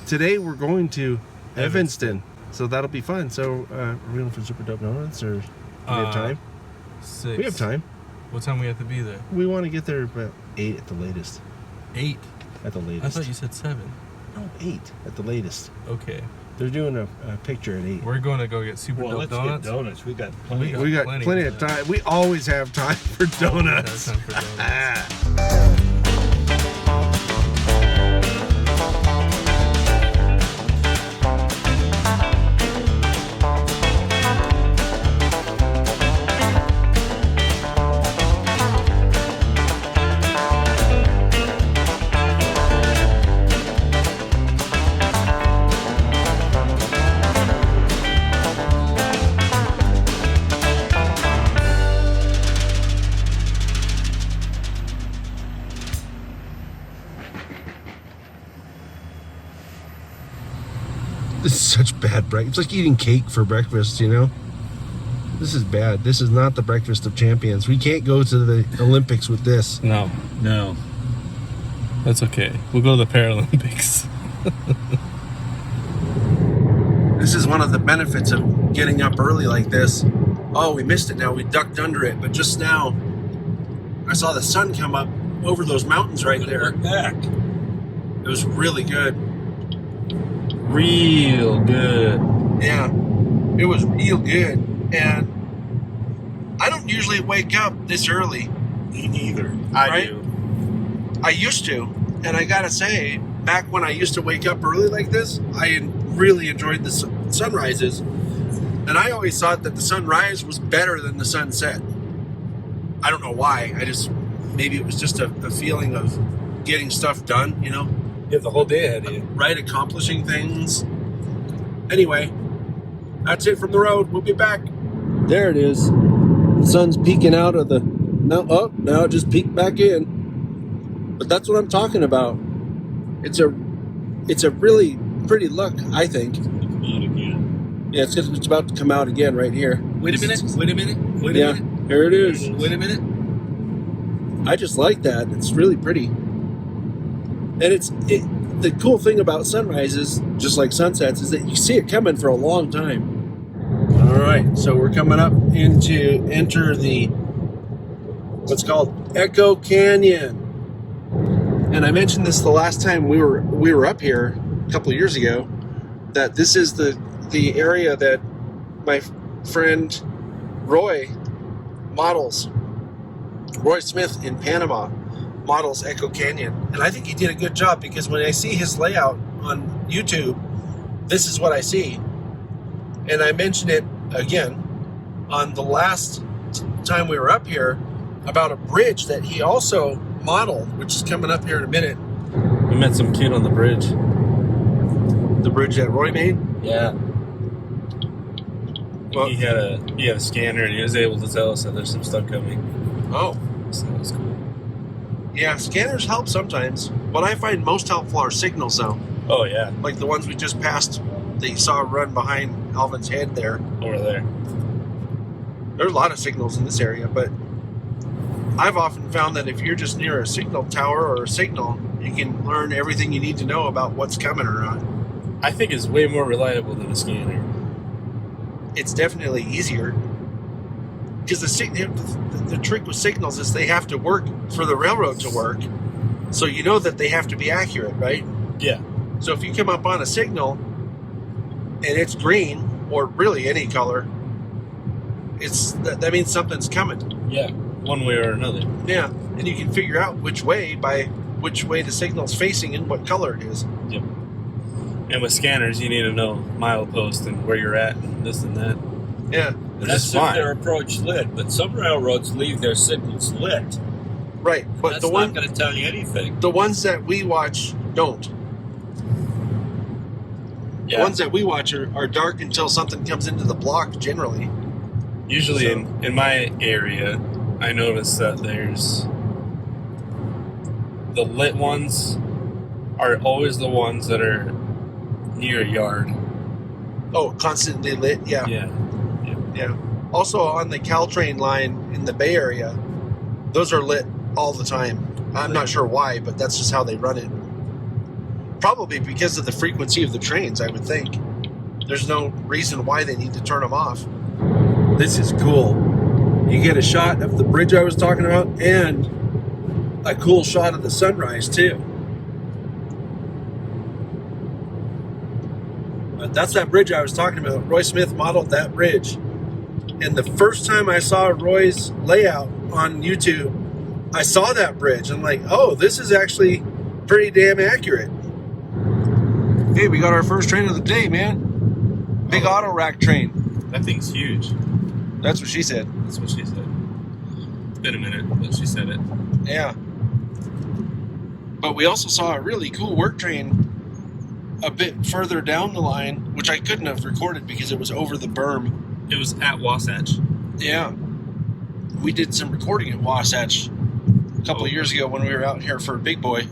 today we're going to Evanston. So that'll be fun. So are we going for Super Dope Donuts or do we have time? 6. We have time. What time we have to be there? We want to get there about 8 at the latest. 8? At the latest. I thought you said 7. No, 8 at the latest. Okay. They're doing a picture at 8. We're going to go get Super Dope Donuts. Let's get donuts. We got plenty. We got plenty of time. We always have time for donuts. Time for donuts. This is such bad breakfast. It's like eating cake for breakfast, you know? This is bad. This is not the breakfast of champions. We can't go to the Olympics with this. No. That's okay. We'll go to the Paralympics. This is one of the benefits of getting up early like this. Oh, we missed it now. We ducked under it. But just now, I saw the sun come up over those mountains right there. We're back. It was really good. Real good. Yeah, it was real good. And I don't usually wake up this early. Me neither. I do. I used to. And I gotta say, back when I used to wake up early like this, I really enjoyed the sunrises. And I always thought that the sunrise was better than the sunset. I don't know why. Maybe it was just a feeling of getting stuff done, you know? You have the whole day ahead of you. Right, accomplishing things. Anyway, that's it from the road. We'll be back. There it is. The sun's peeking out of the... now it just peeked back in. But that's what I'm talking about. It's a really pretty look, I think. Come out again. Yeah, it's about to come out again right here. Wait a minute. Yeah, here it is. Wait a minute. I just like that. It's really pretty. And the cool thing about sunrises, just like sunsets, is that you see it coming for a long time. All right, so we're coming up to enter the what's called Echo Canyon. And I mentioned this the last time we were up here a couple of years ago, that this is the area that my friend Roy models. Roy Smith in Panama models Echo Canyon. And I think he did a good job, because when I see his layout on YouTube, this is what I see. And I mentioned it again on the last time we were up here about a bridge that he also modeled, which is coming up here in a minute. We met some kid on the bridge. The bridge that Roy made? Yeah. Well, He had a scanner, and he was able to tell us that there's some stuff coming. oh. So that was cool. Yeah, scanners help sometimes. What I find most helpful are signals, though. Oh yeah, Like the ones we just passed that you saw run behind Alvin's head there. over there. There's a lot of signals in this area, but I've often found that if you're just near a signal tower or a signal, you can learn everything you need to know about what's coming or not. I think it's way more reliable than a scanner. It's definitely easier. Because the trick with signals is they have to work for the railroad to work. So you know that they have to be accurate, right? Yeah. So if you come up on a signal and it's green, or really any color, that means something's coming. Yeah. One way or another. Yeah, and you can figure out which way the signal's facing and what color it is. Yep. And with scanners, you need to know milepost and where you're at and this and that. Yeah, And That's that's if fine. their approach lit, but some railroads leave their signals lit. right. But That's not going to tell you anything. the ones that we watch don't. The Yeah. ones that we watch are dark until something comes into the block. Generally, Usually So- in my area, I notice that there's the lit ones are always the ones that are near a yard. oh, constantly lit. Yeah. Yeah. Also on the Caltrain line in the Bay Area, those are lit all the time. I'm not sure why, but that's just how they run it. Probably because of the frequency of the trains, I would think. There's no reason why they need to turn them off. This is cool. You get a shot of the bridge I was talking about and a cool shot of the sunrise too. But that's that bridge I was talking about. Roy Smith modeled that bridge. And the first time I saw Roy's layout on YouTube, I saw that bridge. I'm like, oh, this is actually pretty damn accurate. Hey, we got our first train of the day, man. Big auto rack train. That thing's huge. That's what she said. That's what she said. It's been a minute, but she said it. Yeah. But we also saw a really cool work train a bit further down the line, which I couldn't have recorded because it was over the berm. It was at Wasatch. Yeah. We did some recording at Wasatch a couple of years ago when we were out here for Big Boy.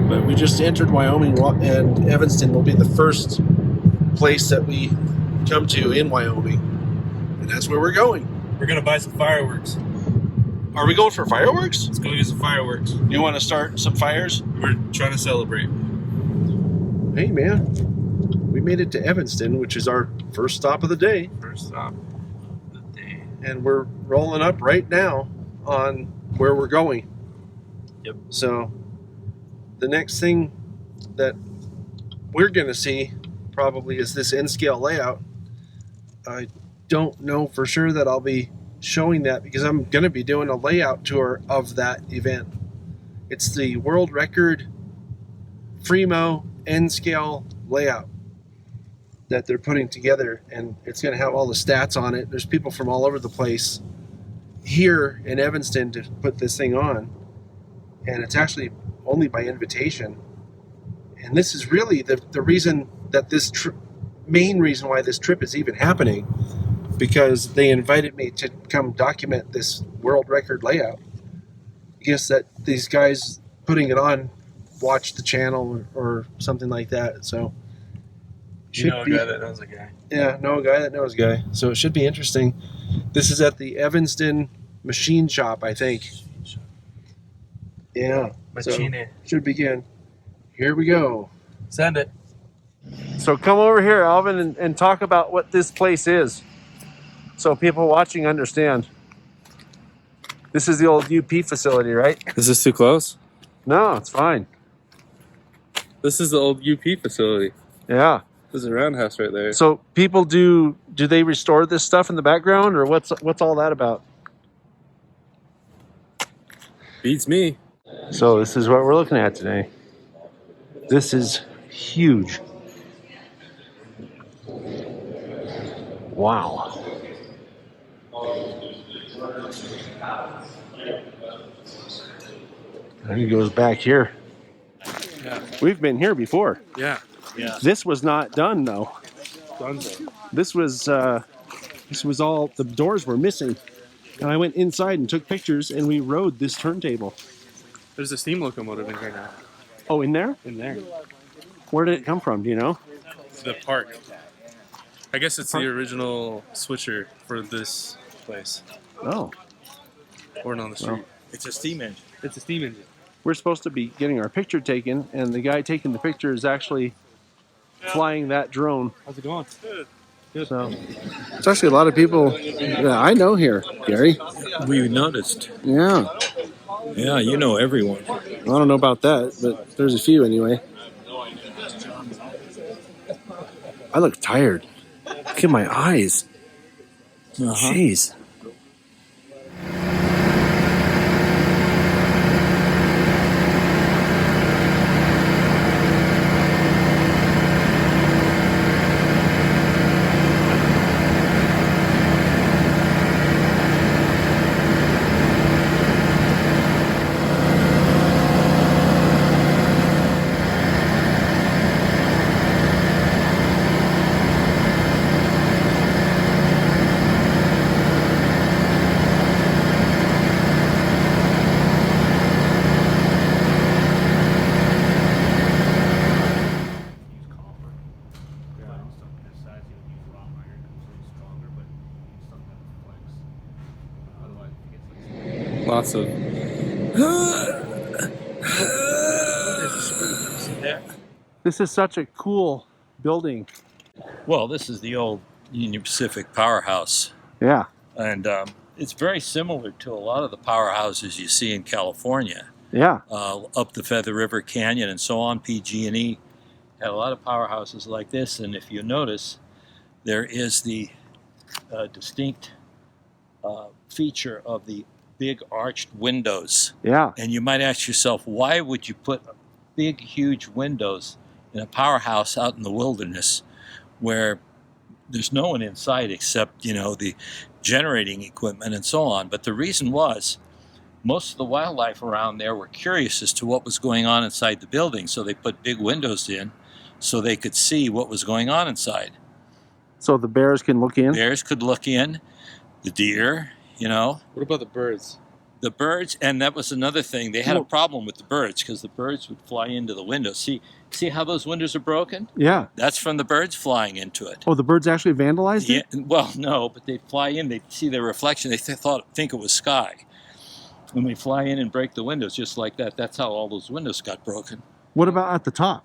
But we just entered Wyoming, and Evanston will be the first place that we come to in Wyoming. And that's where we're going. We're going to buy some fireworks. Are we going for fireworks? Let's go get some fireworks. You want to start some fires? We're trying to celebrate. Hey, man. We made it to Evanston, which is our first stop of the day. First stop of the day. And we're rolling up right now on where we're going. Yep. So the next thing that we're going to see probably is this N Scale layout. I don't know for sure that I'll be showing that because I'm going to be doing a layout tour of that event. It's the world record FreeMo N Scale layout that they're putting together, and it's going to have all the stats on it. There's people from all over the place here in Evanston to put this thing on, and it's actually only by invitation. And this is really the reason that this main reason why this trip is even happening, because they invited me to come document this world record layout. I guess that these guys putting it on watch the channel or something like that. So You know a guy that knows a guy. Yeah, know a guy that knows a guy. So it should be interesting. This is at the Evanston Machine Shop, I think. Yeah. Machine. So should begin. Here we go. Send it. So come over here, Alvin, and talk about what this place is, so people watching understand. This is the old UP facility, right? Is this too close? No, it's fine. This is the old UP facility. Yeah. There's a roundhouse right there. So people do they restore this stuff in the background, or what's all that about? Beats me. So this is what we're looking at today. This is huge. Wow. And he goes back here. Yeah. We've been here before. Yeah. This was not done though. This was all, the doors were missing. And I went inside and took pictures, and we rode this turntable. There's a steam locomotive in here now. Oh, in there? In there. Where did it come from? Do you know? The park. I guess it's the original switcher for this place. Oh. Or on the street. Well, It's a steam engine. It's a steam engine. we're supposed to be getting our picture taken, and the guy taking the picture is actually flying that drone. How's it going? Good. So it's actually a lot of people that I know here, Gary. We noticed. Yeah. Yeah, you know everyone. I don't know about that, but there's a few anyway. I look tired. Look at my eyes. Jeez. Lots of. See that? This is such a cool building. Well, this is the old Union Pacific powerhouse. Yeah. And it's very similar to a lot of the powerhouses you see in California. Yeah. Up the Feather River Canyon and so on. PG&E had a lot of powerhouses like this. And if you notice, there is the distinct feature of the big arched windows. Yeah. And you might ask yourself, why would you put big, huge windows in a powerhouse out in the wilderness where there's no one inside except, you know, the generating equipment and so on? But the reason was most of the wildlife around there were curious as to what was going on inside the building, so they put big windows in so they could see what was going on inside. So the bears can look in? Bears could look in, the deer, you know. What about the birds? The birds, and that was another thing. They had a problem with the birds because the birds would fly into the windows. See how those windows are broken? Yeah. That's from the birds flying into it. Oh, the birds actually vandalized it? Yeah, well, no, but they fly in, they see their reflection, they think it was sky. When they fly in and break the windows just like that, that's how all those windows got broken. What about at the top?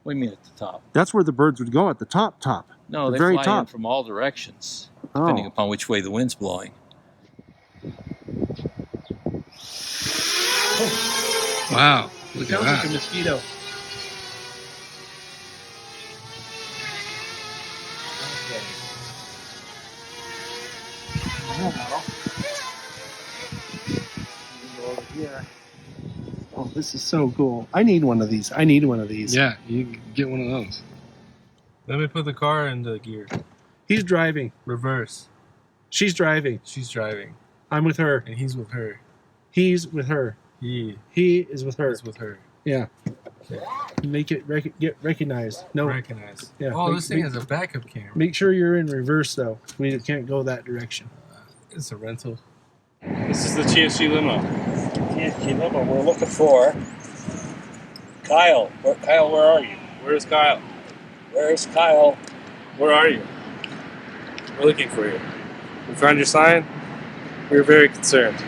What do you mean at the top? That's where the birds would go, at the top. No, the they very fly top. in from all directions, depending upon which way the wind's blowing. Wow, look at Sounds that. like a mosquito. Over here. Oh, this is so cool. I need one of these. Yeah, you can get one of those. Let me put the car into gear. He's driving. Reverse. She's driving. She's driving. I'm with her. And he's with her. He's with her. He is with her. is with her. Yeah. Make it get recognized. No. Recognize. Yeah. Oh, this thing has a backup camera. Make sure you're in reverse though. We can't go that direction. It's a rental. This is the TSG limo. TSG limo, we're looking for Kyle. Kyle, where are you? Where's Kyle? Where's Kyle? Where are you? We're looking for you. We found your sign. We were very concerned.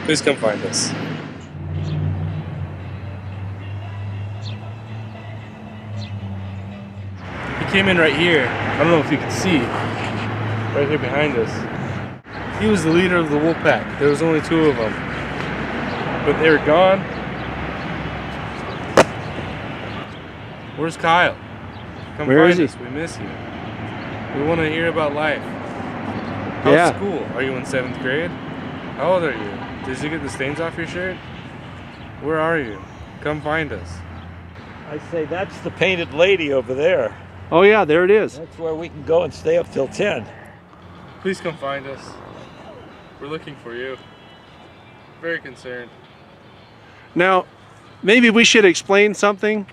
Please come find us. He came in right here. I don't know if you can see. Right here behind us. He was the leader of the wolf pack. There was only 2 of them. But they were gone. Where's Kyle? Come Where find is us. We miss you. We want to hear about life. How's Yeah. school? Are you in 7th grade? How old are you? Did you get the stains off your shirt? Where are you? Come find us. I say that's the painted lady over there. Oh yeah, there it is. That's where we can go and stay up till 10. Please come find us. We're looking for you. Very concerned. Now, maybe we should explain something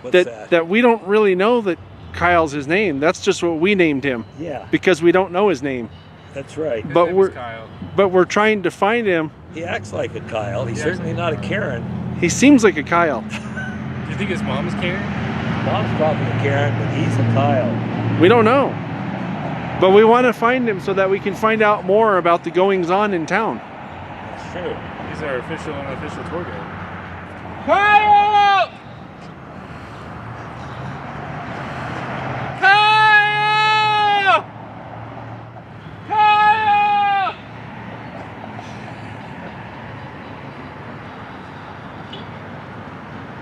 What's that we don't really know that Kyle's his name. That's just what we named him Yeah, because we don't know his name. that's right. His But name we're- is Kyle. But we're trying to find him. He acts like a Kyle. He's He certainly acts not a Karen. He seems like a Kyle. Do you think his mom is Karen? Mom's probably a Karen, but he's a Kyle. We don't know. But we want to find him so that we can find out more about the goings on in town. That's true. He's our official and unofficial tour guide. Kyle! Kyle! Kyle!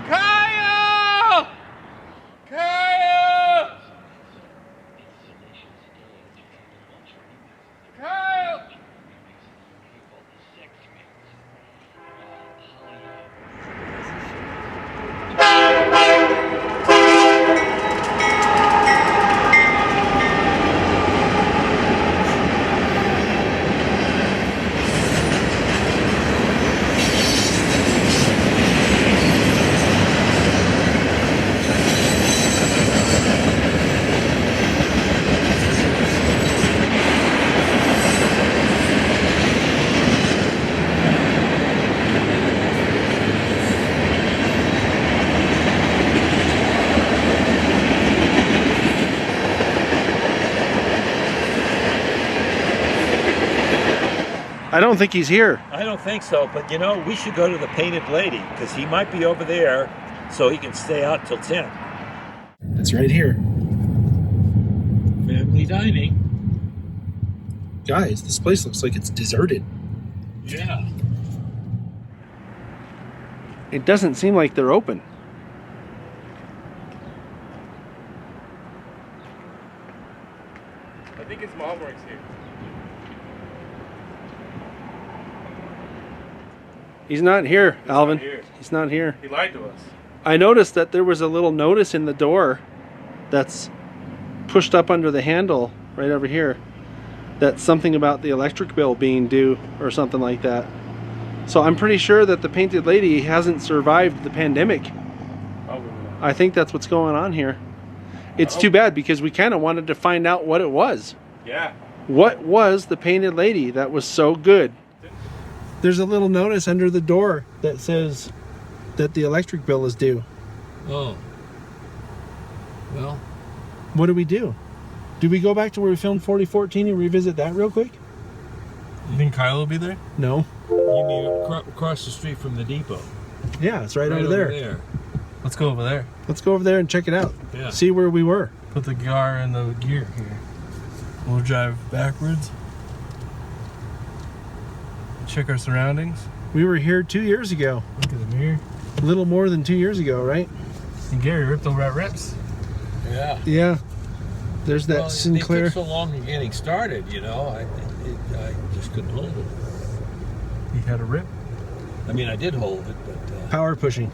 Kyle! Kyle! Kyle! I don't think he's here. I don't think so, but you know, we should go to the painted lady because he might be over there so he can stay out till 10. It's right here. Family dining. Guys, this place looks like it's deserted. Yeah. It doesn't seem like they're open. I think his mom works here. He's not here, Alvin. He's not here. He lied to us. I noticed that there was a little notice in the door that's pushed up under the handle right over here. That's something about the electric bill being due or something like that. So I'm pretty sure that the painted lady hasn't survived the pandemic. I think that's what's going on here. It's too bad because we kind of wanted to find out what it was. Yeah. What was the painted lady that was so good? There's a little notice under the door that says that the electric bill is due. Oh. Well. What do we do? Do we go back to where we filmed 4014 and revisit that real quick? You think Kyle will be there? No. You mean across the street from the depot? Yeah, it's right over there. Let's go over there. Let's go over there and check it out. Yeah. See where we were. Put the car in the gear here. We'll drive backwards. Check our surroundings. We were here 2 years ago. Look at the mirror. A little more than 2 years ago, right? And Gary ripped over our rips. Yeah. Yeah. There's that Sinclair. It took so long in getting started, you know. I just couldn't hold it. He had a rip. I mean, I did hold it, but Power pushing.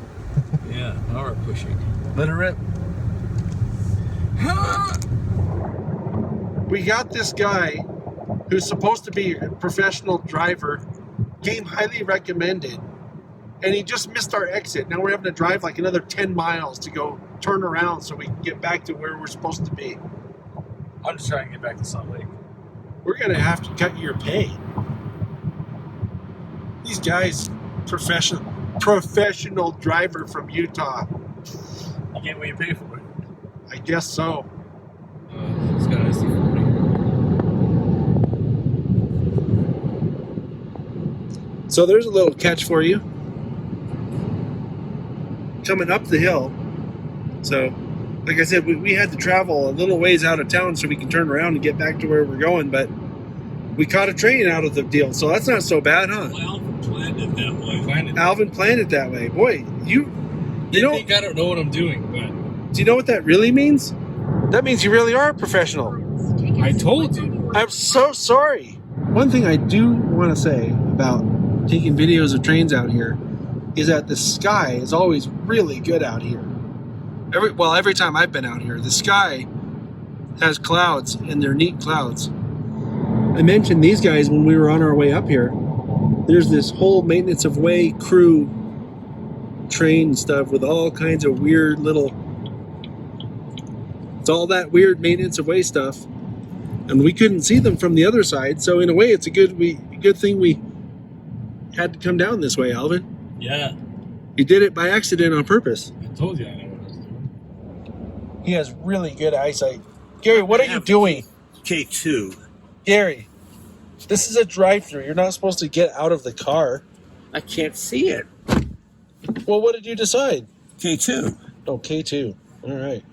yeah, power pushing. Let it rip. We got this guy who's supposed to be a professional driver, came highly recommended, and he just missed our exit. Now we're having to drive like another 10 miles to go turn around so we can get back to where we're supposed to be. I'm just trying to get back to Salt Lake. We're gonna have to cut your pay. These guys, professional driver from Utah. You get what you pay for it. I guess so. It's got an SD40. So there's a little catch for you. Coming up the hill. So, like I said, we had to travel a little ways out of town so we can turn around and get back to where we're going, but we caught a train out of the deal, so that's not so bad, huh? Well, Alvin planned it that way. Alvin planned it that way. Boy, you know, think I don't know what I'm doing, but do you know what that really means? That means you really are a professional. I told you. I'm so sorry. One thing I do want to say about taking videos of trains out here is that the sky is always really good out here. Every time I've been out here, the sky has clouds, and they're neat clouds. I mentioned these guys when we were on our way up here. There's this whole maintenance of way crew train stuff with all kinds of weird little... It's all that weird maintenance of way stuff. And we couldn't see them from the other side, so in a way it's a good thing we had to come down this way, Alvin. Yeah. You did it by accident on purpose. I told you I know what I was doing. He has really good eyesight. Gary, what are you doing? K2. Gary, this is a drive-thru. You're not supposed to get out of the car. I can't see it. Well, what did you decide? K2. Oh, K2. All right.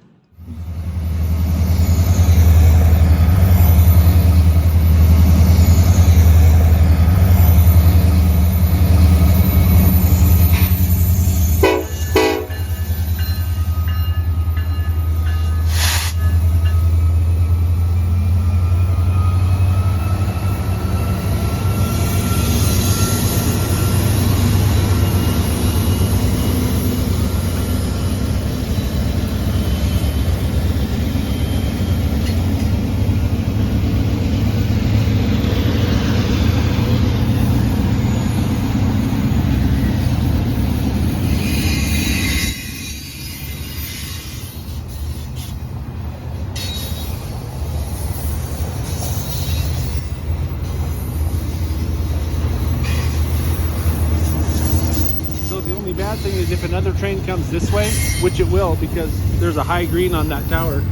Bad thing is if another train comes this way, which it will because there's a high green on that tower,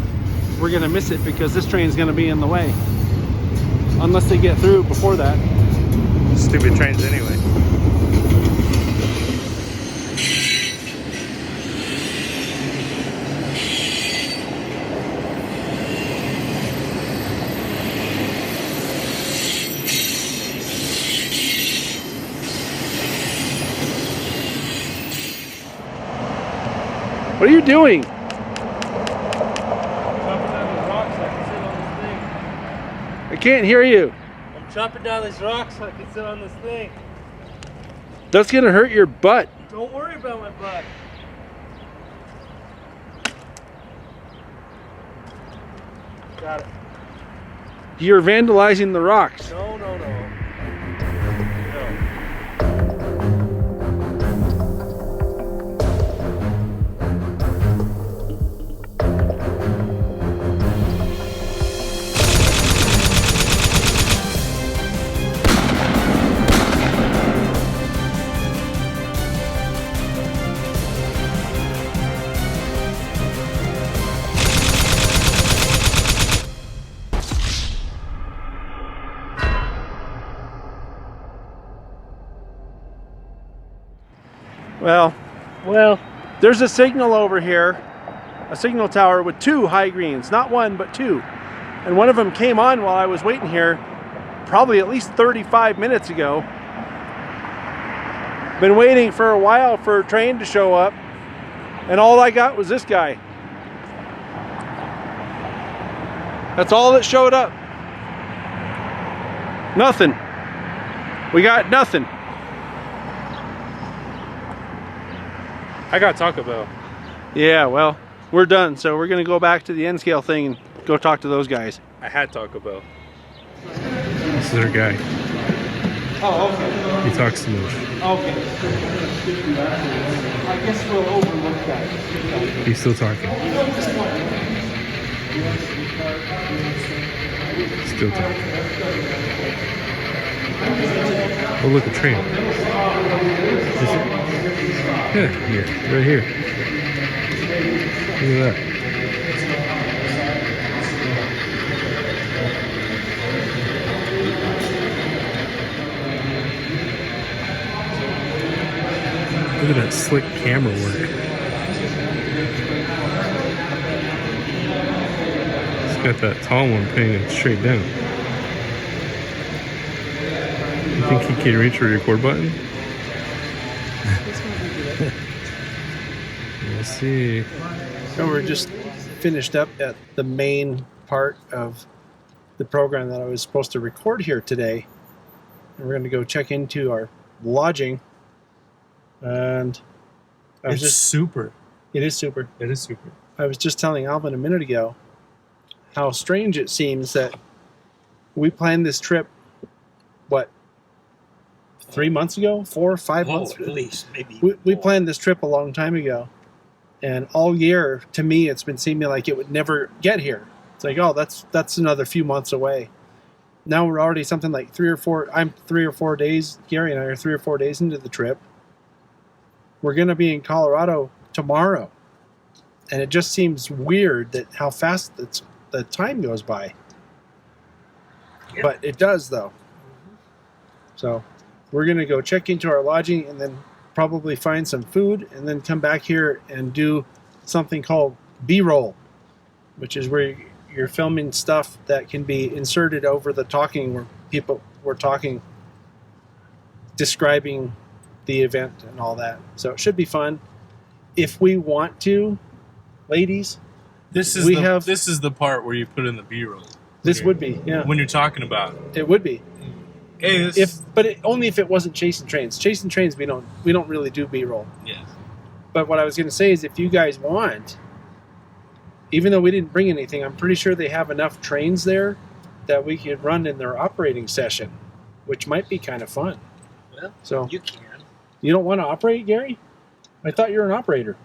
we're gonna miss it because this train's gonna be in the way unless they get through before that. Stupid trains anyway. What are you doing? I can't hear you. I'm chopping down these rocks so I can sit on this thing. That's gonna hurt your butt. Don't worry about my butt. Got it. You're vandalizing the rocks. No, no, no. No. Well, there's a signal over here, a signal tower with 2 high greens, not 1, but 2. And one of them came on while I was waiting here, probably at least 35 minutes ago. Been waiting for a while for a train to show up, and all I got was this guy. That's all that showed up. Nothing. We got nothing. I got Taco Bell. Yeah, well, we're done, so we're gonna go back to the N Scale thing and go talk to those guys. I had Taco Bell. This is our guy. Oh, okay. He talks too much. Okay. I guess we'll overlook that. He's still talking. Still talking. Oh, look, a train. Is it? Yeah, here. Right here. Look at that. Look at that slick camera work. It's got that tall one painted straight down. You think he can reach the record button? Let's see. And we're just finished up at the main part of the program that I was supposed to record here today. And we're going to go check into our lodging. And I was It's super. it is super. It is super. I was just telling Alvin a minute ago how strange it seems that we planned this trip, what, 3 months ago? 4 or 5 months? At least, maybe. We planned this trip a long time ago. And all year, to me, it's been seeming like it would never get here. It's like, oh, that's another few months away. Now we're already something like 3 or 4, I'm 3 or 4 days, Gary and I are 3 or 4 days into the trip. We're going to be in Colorado tomorrow. And it just seems weird that how fast the time goes by. Yep. But it does, though. So we're going to go check into our lodging and then probably find some food and then come back here and do something called B-roll, which is where you're filming stuff that can be inserted over the talking where people were talking, describing the event and all that. So it should be fun. If we want to, ladies, This is this is the part where you put in the B-roll. this would be, yeah, When you're talking about it. it would be. Hey, this Only if it wasn't chasing trains. Chasing trains, we don't really do B-roll. yes. But what I was going to say is, if you guys want, even though we didn't bring anything, I'm pretty sure they have enough trains there that we could run in their operating session, which might be kind of fun. Well, So you can. you don't want to operate, Gary? I thought you were an operator.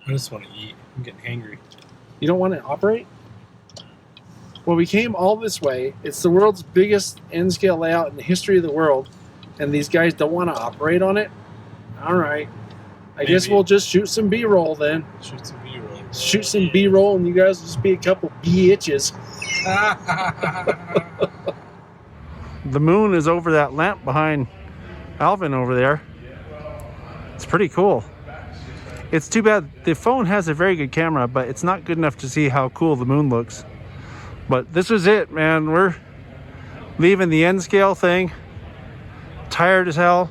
I just want to eat. I'm getting hangry. You don't want to operate? Well, we came all this way. It's the world's biggest N-scale layout in the history of the world, and these guys don't want to operate on it? All right. I guess Maybe. we'll just shoot some B-roll then. Shoot some B-roll. Shoot some B-roll, and you guys will just be a couple bitches. The moon is over that lamp behind Alvin over there. It's pretty cool. It's too bad the phone has a very good camera, but it's not good enough to see how cool the moon looks. But this was it, man. We're leaving the N scale thing. Tired as hell.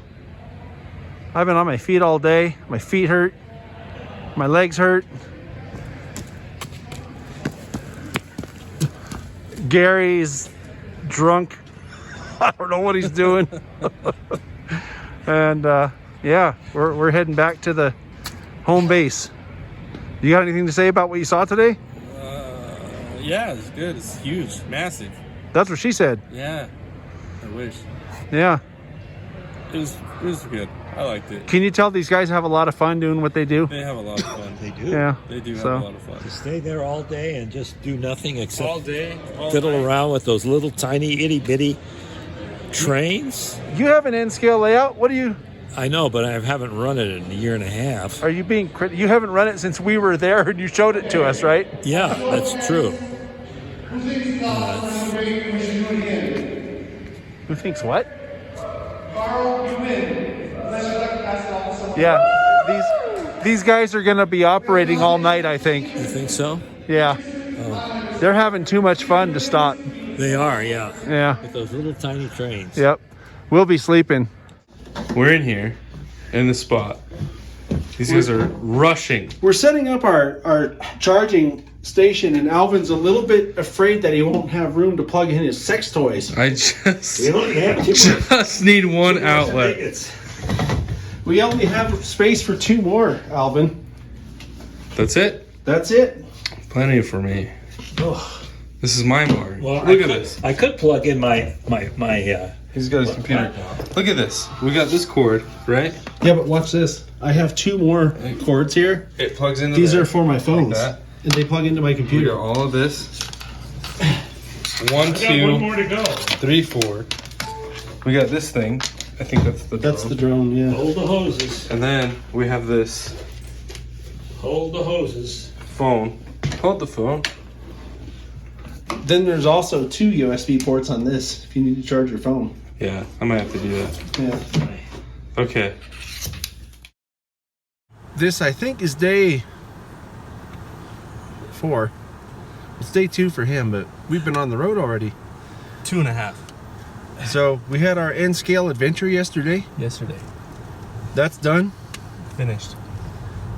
I've been on my feet all day. My feet hurt. My legs hurt. Gary's drunk. I don't know what he's doing. And yeah, we're heading back to the home base. You got anything to say about what you saw today? Yeah, it's good. It's huge, massive. That's what she said. Yeah, I wish. Yeah. It was good. I liked it. Can you tell these guys have a lot of fun doing what they do? They have a lot of fun. They do. Yeah. They do have So- a lot of fun. To stay there all day and just do nothing except All day, all fiddle night. around with those little tiny itty bitty trains. You have an N scale layout. What do you? I know, but I haven't run it in a year and a half. Are you being critical? You haven't run it since we were there and you showed it to us, right? Yeah, that's true. Who thinks what? Yeah, these guys are gonna be operating all night, I think. You think so? Yeah, they're having too much fun to stop. They are, yeah. Yeah, With those little tiny trains. yep. We'll be sleeping. We're in here, in the spot. These guys are rushing. We're setting up our charging station, and Alvin's a little bit afraid that he won't have room to plug in his sex toys. I just need one outlet. We only have space for 2 more, Alvin. That's it? That's it. Plenty for me. This is my bar. Well, Look at this. I could plug in my He's got his computer. Look at this. We got this cord, right? Yeah, but watch this. I have 2 more cords here. It plugs into These there. are for my phones, that. and they plug into my We computer. got all of this. 1, 2, One more to go. 3, 4. We got this thing. I think that's the That's the drone. drone, yeah. Hold the hoses. And then we have this Hold the hoses. phone. Hold the phone. Then there's also 2 USB ports on this if you need to charge your phone. Yeah, I might have to do that. Yeah. Okay. This, I think, is day 4. It's day 2 for him, but we've been on the road already. 2.5 So we had our N Scale adventure yesterday. yesterday. That's done. Finished.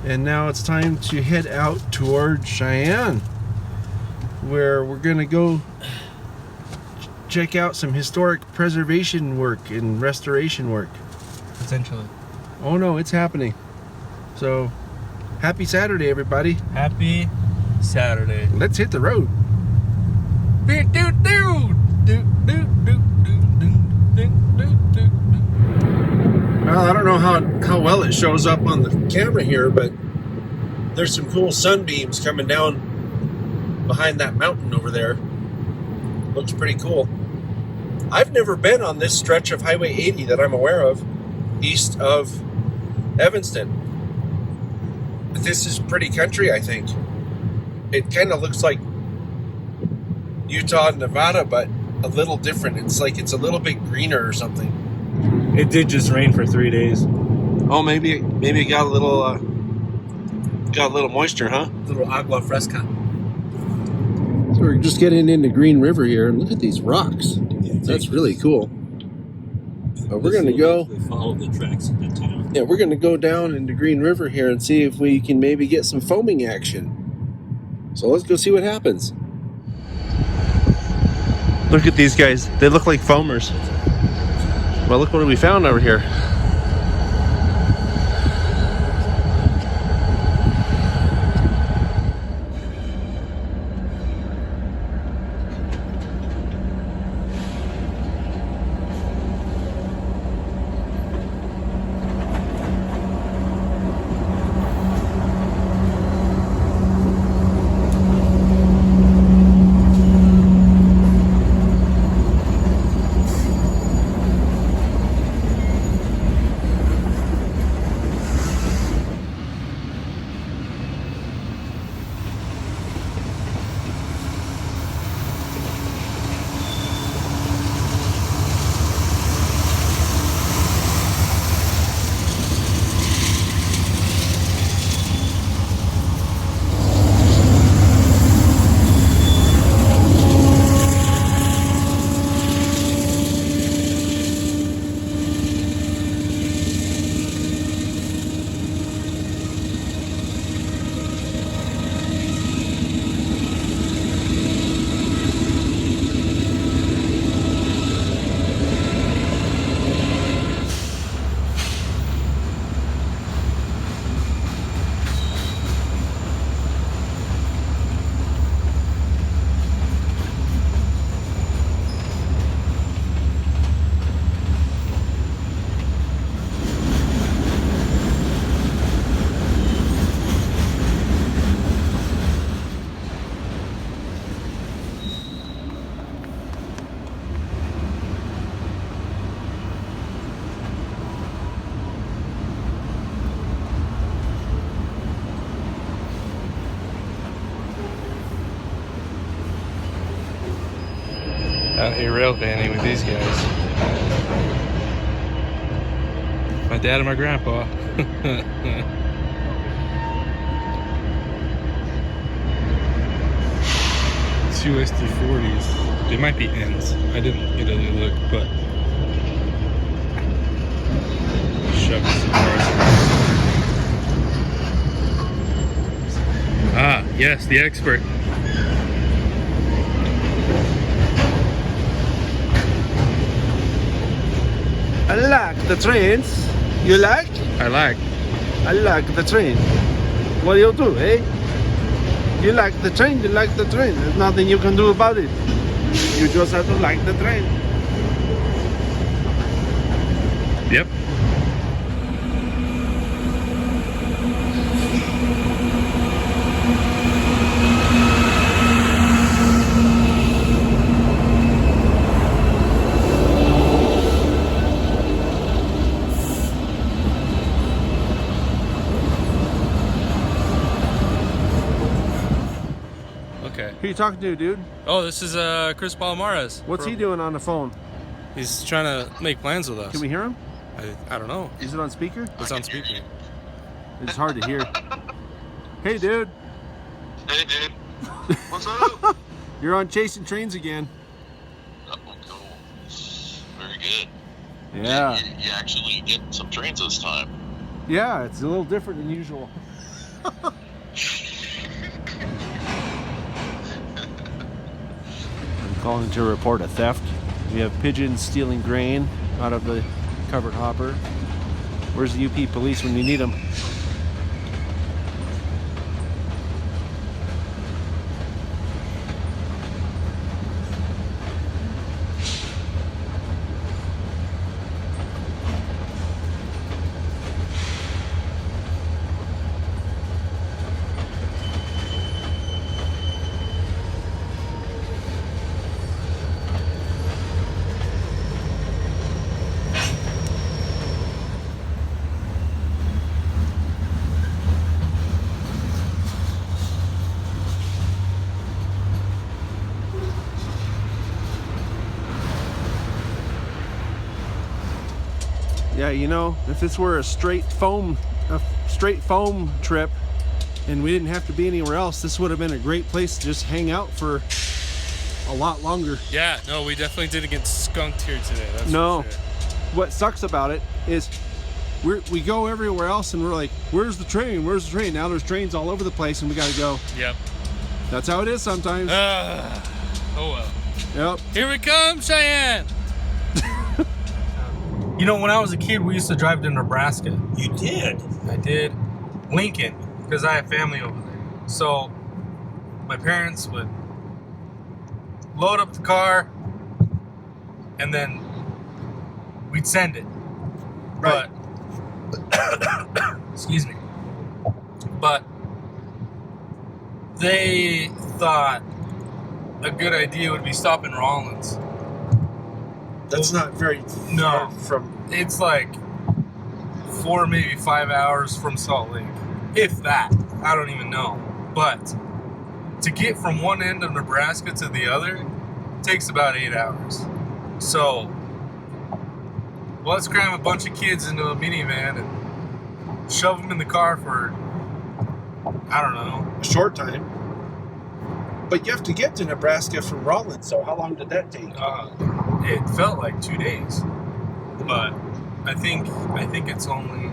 And now it's time to head out toward Cheyenne, where we're going to go check out some historic preservation work and restoration work. Potentially. Oh no, it's happening. So, happy Saturday, everybody. Happy Saturday. Let's hit the road. Well, I don't know how well it shows up on the camera here, but there's some cool sunbeams coming down behind that mountain over there. Looks pretty cool. I've never been on this stretch of Highway 80 that I'm aware of, east of Evanston. But this is pretty country, I think. It kind of looks like Utah and Nevada, but a little different. It's like it's a little bit greener or something. It did just rain for 3 days. Oh, maybe it got a little moisture, huh? A little agua fresca. So we're just getting into Green River here, and look at these rocks. That's really cool. But we're gonna go. Follow the tracks into town. Yeah, we're gonna go down into Green River here and see if we can maybe get some foaming action. So let's go see what happens. Look at these guys. They look like foamers. Well, look what we found over here. a rail vanning with these guys. My dad and my grandpa. Two SD40s. They might be N's. I didn't get a look, but shoving some cars around. Ah, yes, the expert. I like the trains. You like? I like. I like the train. What do you do, eh? You like the train, you like the train. There's nothing you can do about it. You just have to like the train. Yep. Who you talking to, dude? Oh, this is Chris Palomares. What's he doing on the phone? He's trying to make plans with us. Can we hear him? I don't know. Is it on speaker? It's on speaker. It's hard to hear. Hey, dude. Hey, dude. What's up? You're on Chasing Trains again. Oh, cool. Very good. Yeah. You actually get some trains this time. Yeah, it's a little different than usual. I'm calling to report a theft. We have pigeons stealing grain out of the covered hopper. Where's the UP police when you need them? Yeah, you know, if this were a straight foam trip and we didn't have to be anywhere else, this would have been a great place to just hang out for a lot longer. Yeah, no, we definitely didn't get skunked here today. That's No. for sure. What sucks about it is we go everywhere else and we're like, where's the train? Where's the train? Now there's trains all over the place and we gotta go. Yep. That's how it is sometimes. Oh well. Yep. Here we come, Cheyenne. You know, when I was a kid, we used to drive to Nebraska. You did? I did. Lincoln, because I have family over there. So my parents would load up the car and then we'd send it. Right. But excuse me. But they thought a good idea would be stopping Rollins. That's not very far from. It's like 4, maybe 5 hours from Salt Lake, if that. I don't even know. But to get from one end of Nebraska to the other takes about 8 hours. So let's cram a bunch of kids into a minivan and shove them in the car for, I don't know, A short time. But you have to get to Nebraska from Rollins, so how long did that take? it felt like 2 days, but I think it's only.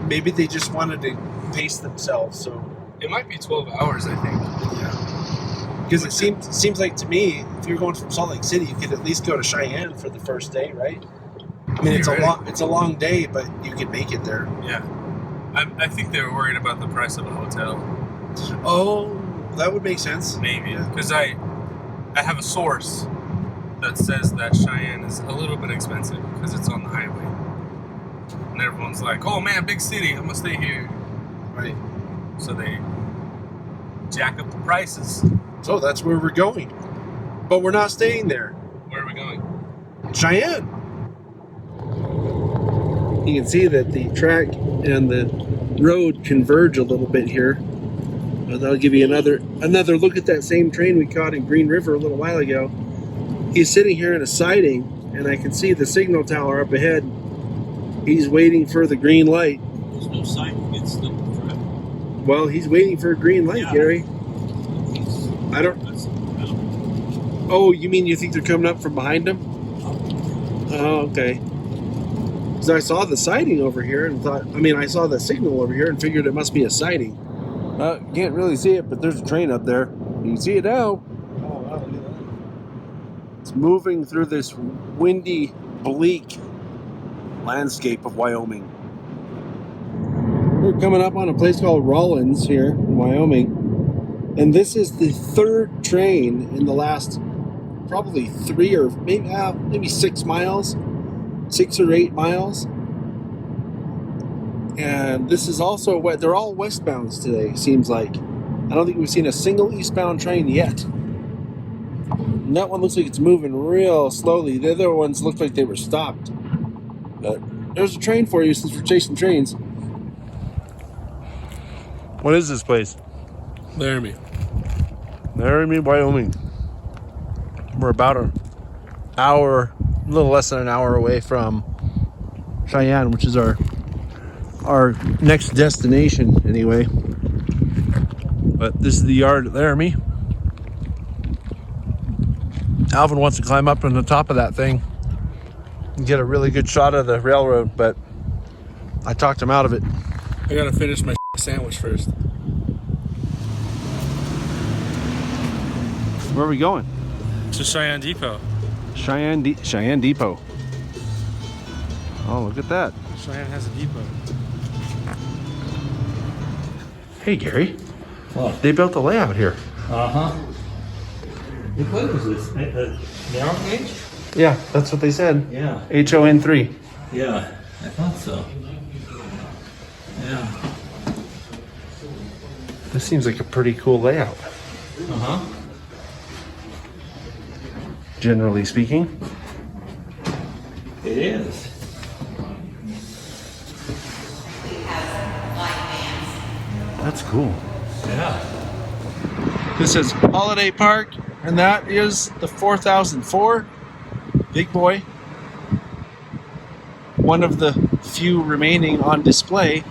Maybe they just wanted to pace themselves, so. It might be 12 hours, I think. Yeah. Because it seems like to me, if you're going from Salt Lake City, you could at least go to Cheyenne for the first day, right? I mean, it's a long day, but you could make it there. Yeah. I think they were worried about the price of a hotel. Oh, that would make sense. Maybe. Because I have a source that says that Cheyenne is a little bit expensive because it's on the highway. And everyone's like, oh man, big city, I'm going to stay here. Right. So they jack up the prices. So that's where we're going. But we're not staying there. Where are we going? Cheyenne. You can see that the track and the road converge a little bit here. And I'll give you another look at that same train we caught in Green River a little while ago. He's sitting here in a siding, and I can see the signal tower up ahead. He's waiting for the green light. There's no sign against the traffic. Well, he's waiting for a green light, Yeah. Gary. I don't... Oh, you mean you think they're coming up from behind him? Oh, okay. Because I saw the sighting over here and thought... I mean, I saw the signal over here and figured it must be a sighting. You can't really see it, but there's a train up there. You can see it now. Oh, wow, look at that. It's moving through this windy, bleak landscape of Wyoming. We're coming up on a place called Rollins here in Wyoming, and this is the third train in the last probably 3 or maybe 6 miles, 6 or 8 miles. And this is also what they're all westbounds today. Seems like I don't think we've seen a single eastbound train yet. And that one looks like it's moving real slowly. The other ones look like they were stopped. But there's a train for you since we're chasing trains. What is this place? Laramie. Laramie, Wyoming. We're about a little less than an hour away from Cheyenne, which is our next destination anyway. But this is the yard at Laramie. Alvin wants to climb up on the top of that thing and get a really good shot of the railroad, but I talked him out of it. I gotta finish my sandwich first. Where are we going? To Cheyenne Depot. Cheyenne Depot. Oh, look at that. Cheyenne has a depot. Hey, Gary. What? They built a layout here. Uh-huh. What was this? Narrow gauge? Yeah, that's what they said. Yeah. HON3. Yeah, I thought so. Yeah. This seems like a pretty cool layout, Uh-huh. generally speaking. It is. That's cool. Yeah. This is Holliday Park, and that is the 4004 Big Boy. One of the few remaining on display.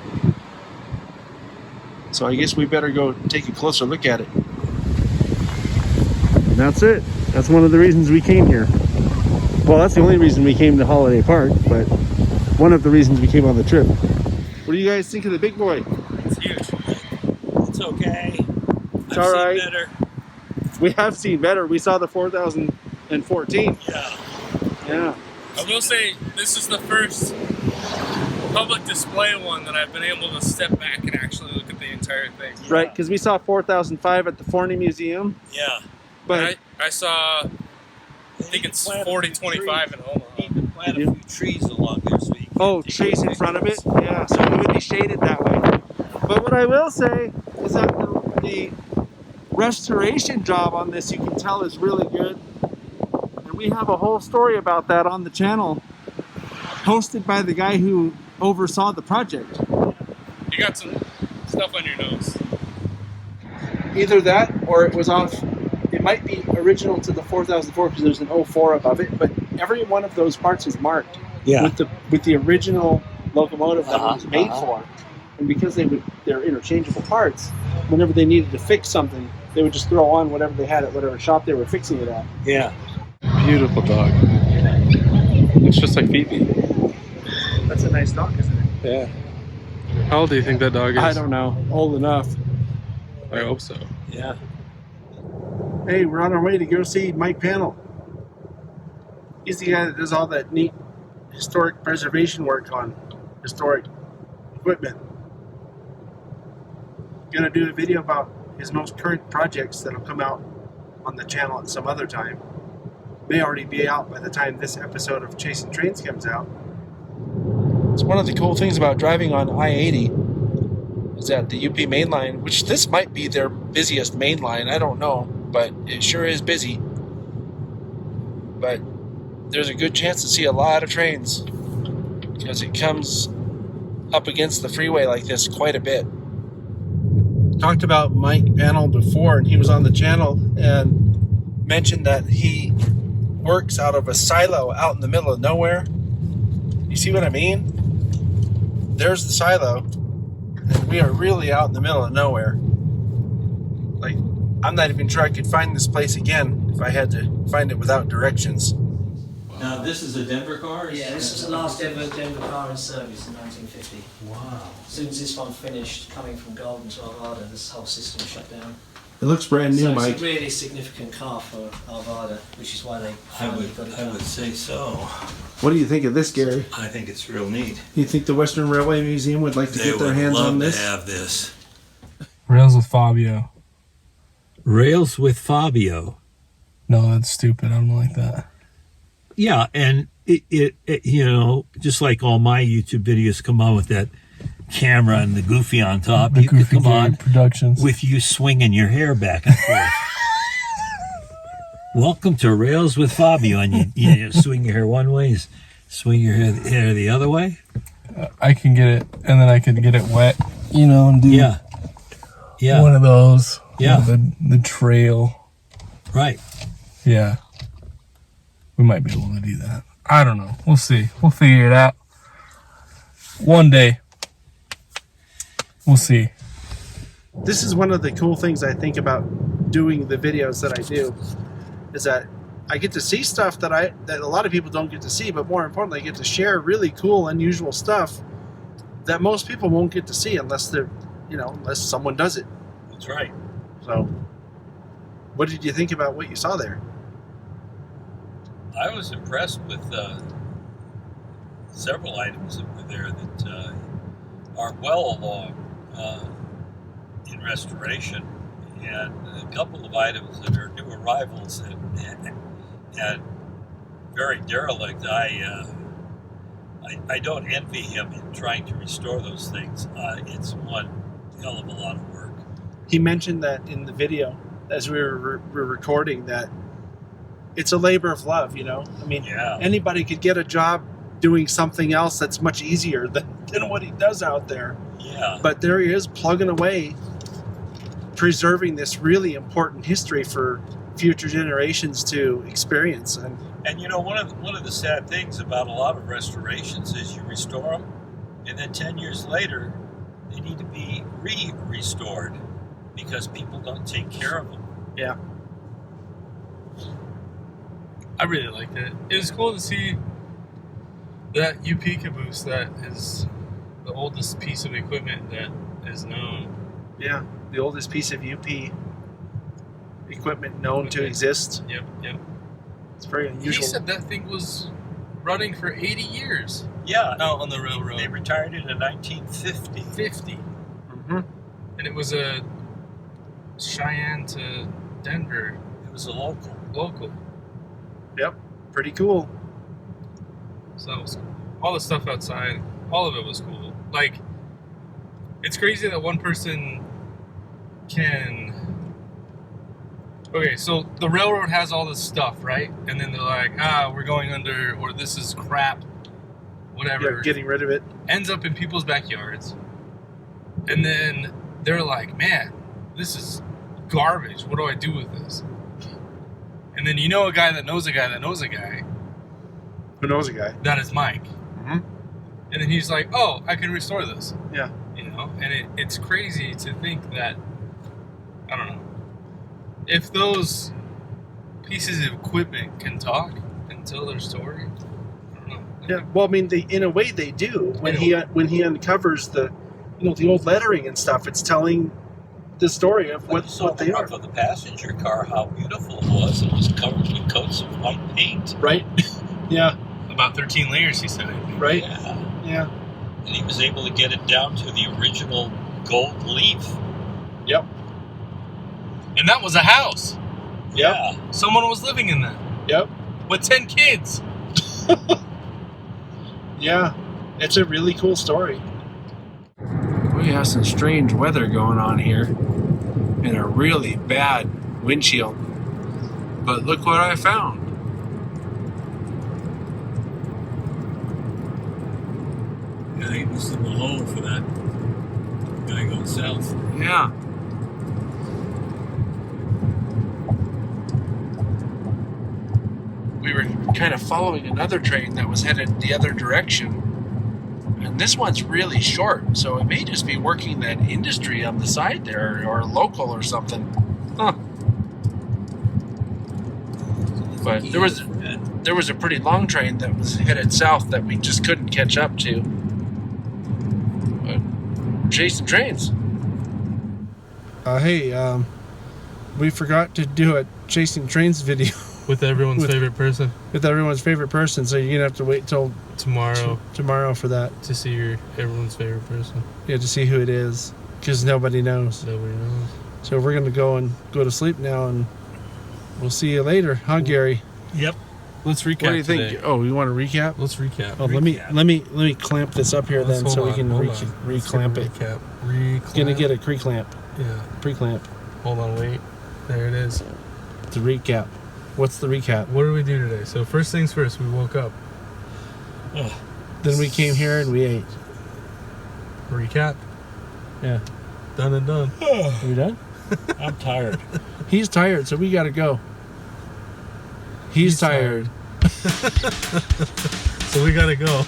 So I guess we better go take a closer look at it. And that's it. That's one of the reasons we came here. Well, that's the only reason we came to Holliday Park, but one of the reasons we came on the trip. What do you guys think of the Big Boy? It's huge. It's okay. It's all right. Better. We have seen better. We saw the 4014. Yeah. Yeah. I will say this is the first public display one that I've been able to step back and actually look at the entire thing. Right, because we saw 4005 at the Forney Museum. Yeah. But I saw, I think it's 4025 in Omaha. You can plant a few trees along there so you can take trees in pictures. front of it? Yeah, so it would be shaded that way. But what I will say is that the restoration job on this, you can tell, is really good. And we have a whole story about that on the channel, hosted by the guy who oversaw the project. You got some stuff on your nose. Either that, or it was off. It might be original to the 4004 because there's an 04 above it, but every one of those parts is marked with the original locomotive that it was made for. And because they're interchangeable parts, whenever they needed to fix something, they would just throw on whatever they had at whatever shop they were fixing it at. Yeah. Beautiful dog. Looks just like Phoebe. That's a nice dog, isn't it? Yeah. How old do you think that dog is? I don't know. Old enough. I hope so. Yeah. Hey, we're on our way to go see Mike Panel. He's the guy that does all that neat historic preservation work on historic equipment. Gonna do a video about his most current projects that'll come out on the channel at some other time. May already be out by the time this episode of Chasing Trains comes out. It's one of the cool things about driving on I-80 is that the UP main line, which this might be their busiest main line, I don't know, but it sure is busy. But there's a good chance to see a lot of trains because it comes up against the freeway like this quite a bit. Talked about Mike Panel before, and he was on the channel and mentioned that he works out of a silo out in the middle of nowhere. You see what I mean? There's the silo, and we are really out in the middle of nowhere. Like, I'm not even sure I could find this place again if I had to find it without directions. Now, this is a Denver car? Yeah, this was the last Denver car in service in 1950. Wow. As soon as this one finished, coming from Golden to Arvada, this whole system shut down. It looks brand new, So Mike. it's a really significant car for Arvada, which is why they finally got it I done. would say so. What do you think of this, Gary? I think it's real neat. You think the Western Railway Museum would like to They get their would hands love on to this? have this. Rails with Fabio. Rails with Fabio. No, that's stupid. I don't like that. Yeah, and it you know, just like all my YouTube videos come on with that camera and the goofy on top, The you could Goofy come Gary on Productions. with you swinging your hair back and forth. Welcome to Rails with Fabio, and you swing your hair one way, swing your hair the other way. I can get it, and then I can get it wet, you know, and do Yeah, yeah, one of those. Yeah. The trail. right. Yeah. We might be able to do that. I don't know. We'll see. We'll figure it out. One day. We'll see. This is one of the cool things I think about doing the videos that I do, is that I get to see stuff that a lot of people don't get to see, but more importantly, I get to share really cool, unusual stuff that most people won't get to see unless they're, unless someone does it. That's right. So, what did you think about what you saw there? I was impressed with several items that were there that are well along in restoration, and a couple of items that are new arrivals and very derelict. I don't envy him in trying to restore those things. It's one hell of a lot of work. He mentioned that in the video as we were recording, that it's a labor of love, I mean, Yeah. Anybody could get a job doing something else that's much easier than what he does out there. Yeah. But there he is, plugging away, preserving this really important history for future generations to experience. And one of the sad things about a lot of restorations is you restore them, and then 10 years later, they need to be restored because people don't take care of them. yeah, I really liked it. It was cool to see that UP caboose that is the oldest piece of equipment that is known. yeah, the oldest piece of UP equipment known to exist. Yep. It's very He unusual. said that thing was running for 80 years Yeah. out on the railroad. They retired it in 1950. 50. Mm-hmm. And it was a Cheyenne to Denver It was a local. Yep, pretty cool. So it was, all the stuff outside, all of it was cool. Like, it's crazy that one person can... Okay, so the railroad has all this stuff, right? And then they're like, we're going under, or this is crap, whatever. Yeah, getting rid of it. Ends up in people's backyards. And then they're like, man, this is garbage. What do I do with this? And then a guy that knows a guy that knows a guy. Who knows a guy? That is Mike. Mm-hmm. And then he's like, oh, I can restore this. Yeah. And it's crazy to think that, I don't know, if those pieces of equipment can talk and tell their story, I don't know. Yeah, well, I mean, in a way they do. When he uncovers the old lettering and stuff, it's telling the story of what they are. Of the passenger car, how beautiful it was. It was covered with coats of white paint. Right? Yeah. About 13 layers, he said. Right? Yeah. Yeah. And he was able to get it down to the original gold leaf. Yep. And that was a house. Yeah. Someone was living in that Yep. with 10 kids. Yeah. It's a really cool story. We have some strange weather going on here and a really bad windshield. But look what I found. Yeah, he was in the hole for that guy going south. Yeah. We were kind of following another train that was headed the other direction. And this one's really short, so it may just be working that industry on the side there, or local or something. Huh. But there was a pretty long train that was headed south that we just couldn't catch up to. But we're chasing trains. Hey, we forgot to do a chasing trains video. With everyone's favorite person. With everyone's favorite person, so you're gonna have to wait till tomorrow for that. to see everyone's favorite person. Yeah, to see who it is, because nobody knows. Nobody knows. So we're gonna go to sleep now, and we'll see you later, huh, Gary? Yep. Let's recap. What do you think? Today. Oh, you want to recap? Let's recap. Oh, let me clamp this up here then, so we can reclamp it. Recap. Gonna get a pre-clamp. Yeah. Pre-clamp. Hold on, wait. There it is. The recap. What's the recap? What did we do today? So first things first, we woke up. Then we came here and we ate. Recap. Yeah. Done and done. Are we done? I'm tired. He's tired, so we gotta go. He's tired. So we gotta go.